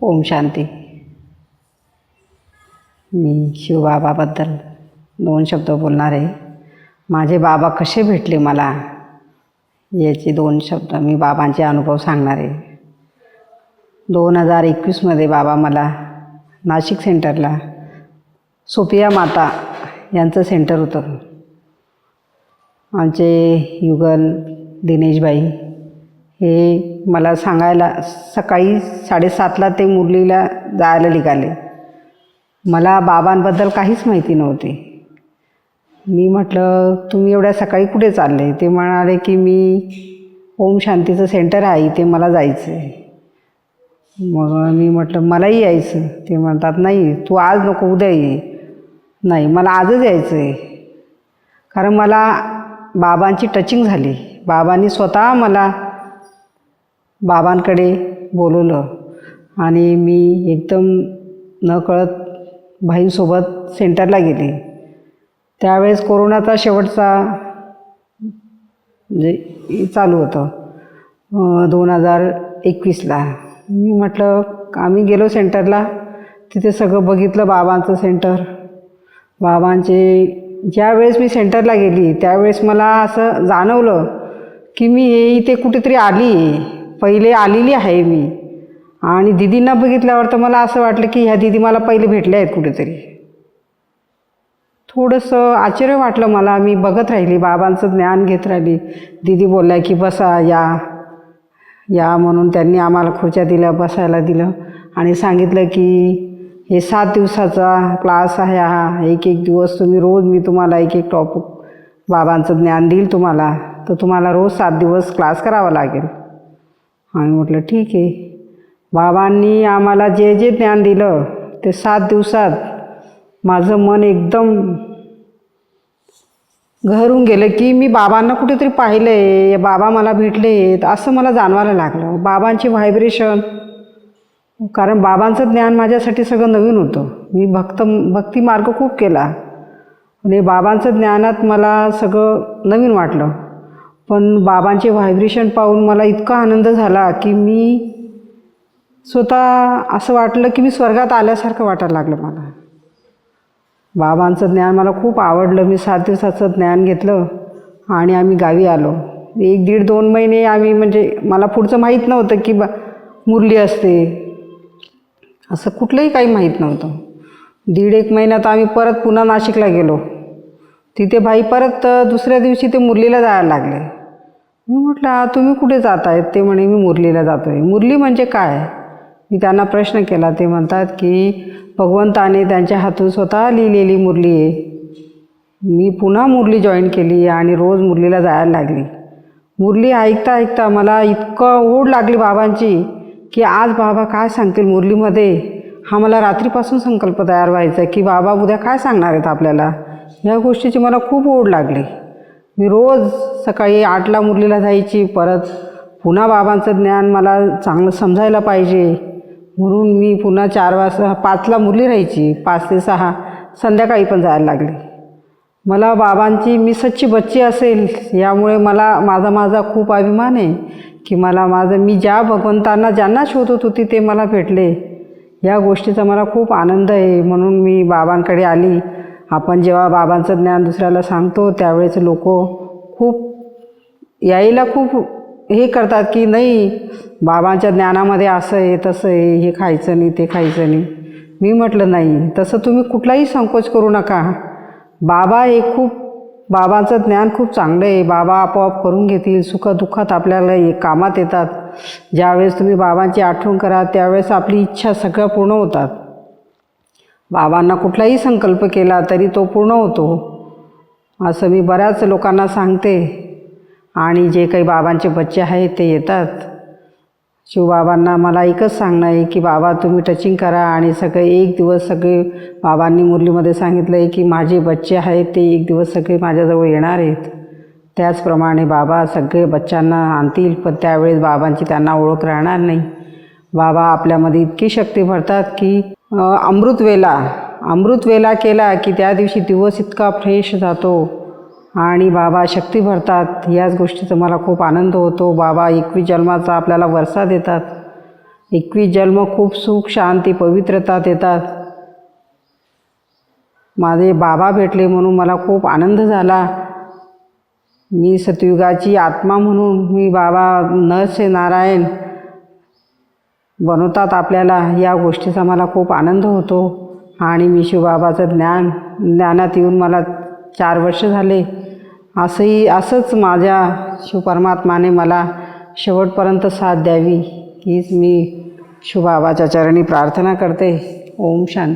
ओम शांती. मी शिवबाबाबद्दल 2 शब्द बोलणार आहे. माझे बाबा कसे भेटले मला याचे 2 शब्द मी बाबांचे अनुभव सांगणार आहे. 2021मध्ये बाबा मला नाशिक सेंटरला सोफिया माता यांचं सेंटर होतं. आमचे युगल दिनेशबाई हे मला सांगायला सकाळी 7:30ला ते मुरलीला जायला निघाले. मला बाबांबद्दल काहीच माहिती नव्हती. मी म्हटलं तुम्ही एवढ्या सकाळी कुठे चालले? ते म्हणाले की मी ओम शांतीचं सेंटर आहे इथे मला जायचं आहे. मग मी म्हटलं मलाही यायचं. ते म्हणतात नाही तू आज नको उद्या ये. नाही मला आजच यायचं आहे. कारण मला बाबांची टचिंग झाली. बाबांनी स्वतः मला बाबांकडे बोलवलं आणि मी एकदम नकळत भाईंसोबत सेंटरला गेले. त्यावेळेस कोरोनाचा शेवटचा म्हणजे चालू होतं 2021ला. मी म्हटलं आम्ही गेलो सेंटरला. तिथे सगळं बघितलं बाबांचं सेंटर. बाबांचे ज्यावेळेस मी सेंटरला गेली त्यावेळेस मला असं जाणवलं की मी इथे कुठेतरी आली आहे. पहिले आलेली आहे मी. आणि दीदींना बघितल्यावर तर मला असं वाटलं की ह्या दीदी मला पहिले भेटल्या आहेत कुठेतरी. थोडंसं आश्चर्य वाटलं मला. मी बघत राहिली बाबांचं ज्ञान घेत राहिली. दीदी बोलल्या की बसा या या म्हणून त्यांनी आम्हाला खुर्च्या दिल्या बसायला दिलं आणि सांगितलं की हे 7 दिवसाचा क्लास आहे हा. एक दिवस तुम्ही रोज मी तुम्हाला एक टॉपिक बाबांचं ज्ञान देईल तुम्हाला. तर तुम्हाला रोज 7 दिवस क्लास करावा लागेल. आणि म्हटलं ठीक आहे. बाबांनी आम्हाला जे जे ज्ञान दिलं ते 7 दिवसात माझं मन एकदम घरून गेलं की मी बाबांना कुठेतरी पाहिलं आहे. बाबा मला भेटले आहेत असं मला जाणवायला लागलं. बाबांची व्हायब्रेशन. कारण बाबांचं ज्ञान माझ्यासाठी सगळं नवीन होतं. मी भक्ती मार्ग खूप केला आणि बाबांचं ज्ञानात मला सगळं नवीन वाटलं. पण बाबांचे व्हायब्रेशन पाहून मला इतका आनंद झाला की मी स्वतः असं वाटलं की मी स्वर्गात आल्यासारखं वाटायला लागलं मला. बाबांचं ज्ञान मला खूप आवडलं. मी 7 दिवसाचं ज्ञान घेतलं आणि आम्ही गावी आलो. 1-1.5-2 महिने आम्ही म्हणजे मला पुढचं माहीत नव्हतं की मुरली असते असं कुठलंही काही माहीत नव्हतं. 1.5 महिन्यात आम्ही परत पुन्हा नाशिकला गेलो. तिथे भाई परत दुसऱ्या दिवशी ते मुरलीला जायला लागले. मी म्हटलं तुम्ही कुठे जात आहेत? ते म्हणे मी मुरलीला जातो आहे. मुरली म्हणजे काय? मी त्यांना प्रश्न केला. ते म्हणतात की भगवंताने त्यांच्या हातून स्वतः लिहिलेली मुरली आहे. मी पुन्हा मुरली जॉईन केली आणि रोज मुरलीला जायला लागली. मुरली ऐकता ऐकता मला इतकं ओढ लागली बाबांची की आज बाबा काय सांगतील मुरलीमध्ये. हा मला रात्रीपासून संकल्प तयार व्हायचा की बाबा उद्या काय सांगणार आहेत आपल्याला. ह्या गोष्टीची मला खूप ओढ लागली. मी रोज सकाळी 8ला मुरलीला जायची. परत पुन्हा बाबांचं ज्ञान मला चांगलं समजायला पाहिजे म्हणून मी पुन्हा 4 वाजता 5ला मुरली राहायची. 5 ते 6 संध्याकाळी पण जायला लागली. मला बाबांची मी सच्ची बच्ची असेल यामुळे मला माझा खूप अभिमान आहे की मी ज्या भगवंतांना ज्यांना शोधत होती ते मला भेटले. या गोष्टीचा मला खूप आनंद आहे. म्हणून मी बाबांकडे आली. आपण जेव्हा बाबांचं ज्ञान दुसऱ्याला सांगतो त्यावेळेस लोक खूप यायला खूप हे करतात की नाही बाबांच्या ज्ञानामध्ये असं आहे तसं आहे हे खायचं नाही ते खायचं नाही. मी म्हटलं नाही तसं तुम्ही कुठलाही संकोच करू नका. बाबांचं ज्ञान खूप चांगलं आहे. बाबा आपोआप करून घेतील. सुखदुःखात आपल्याला कामात येतात. ज्यावेळेस तुम्ही बाबांची आठवण करा त्यावेळेस आपली इच्छा सगळ्या पूर्ण होतात. बाबांना कुठलाही संकल्प केला तरी तो पूर्ण होतो असं मी बऱ्याच लोकांना सांगते. आणि जे काही बाबांचे बच्चे आहेत ते येतात. शिवबाबांना मला एकच सांगणं आहे की बाबा तुम्ही टचिंग करा आणि सगळे एक दिवस सगळे बाबांनी मुरलीमध्ये सांगितलं आहे की माझे बच्चे आहेत ते एक दिवस सगळे माझ्याजवळ येणार आहेत. त्याचप्रमाणे बाबा सगळे बच्चांना आणतील पण त्यावेळेस बाबांची त्यांना ओळख राहणार नाही. बाबा आपल्यामध्ये इतकी शक्ती भरतात की अमृतवेला केला की त्या दिवशी दिवस इतका फ्रेश जातो आणि बाबा शक्ती भरतात. याच गोष्टीचा मला खूप आनंद होतो. बाबा 21 जन्माचा आपल्याला वरसा देतात. 21 जन्म खूप सुख शांती पवित्रता देतात. माझे बाबा भेटले म्हणून मला खूप आनंद झाला. मी सतयुगाची आत्मा म्हणून मी बाबा नरसे नारायण बनवतात आपल्याला, या गोष्टीचा मला खूप आनंद होतो. आणि मी शिवबाबाचं ज्ञानात येऊन मला 4 वर्ष झाले. असंच माझ्या शिवपरमात्माने मला शेवटपर्यंत साथ द्यावी हीच मी शिवबाबाच्या चरणी प्रार्थना करते. ओम शांती.